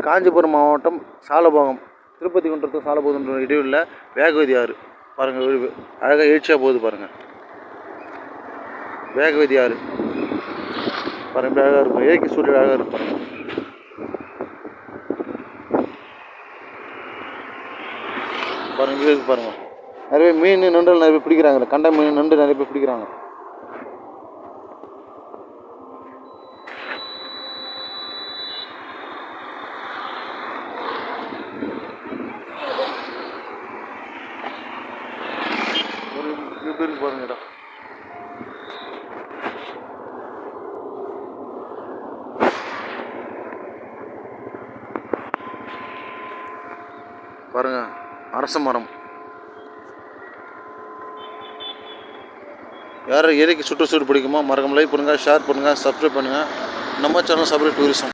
காஞ்சிபுரம் மாவட்டம் சாலபோகம் திருப்பதி குன்றத்துக்கு சாலபோகம் இடையில் வேகவதி ஆறு பாருங்கள், அழகாக எழுச்சியாக போகுது பாருங்கள். வேகவதி ஆறு பாருங்கள், அழகாக இருக்கும். இயற்கை சூழல் அழகாக இருக்கும் பாருங்கள். பாருங்கள் பாருங்கள், நிறைய மீன் நண்டு நிறைய பேர் பிடிக்கிறாங்க. கண்ட மீன் நண்டு நிறைய பேர் பிடிக்கிறாங்க. பேருக்கு பாருங்கடா, பாருங்க அரச மரம். யாரும் இயற்கை சுற்றுச்சூழல் பிடிக்குமா மறக்காம லைக் பண்ணுங்கள், ஷேர் பண்ணுங்கள், சப்ஸ்கிரைப் பண்ணுங்கள். நம்ம சேனல் சபரி டூரிசம்.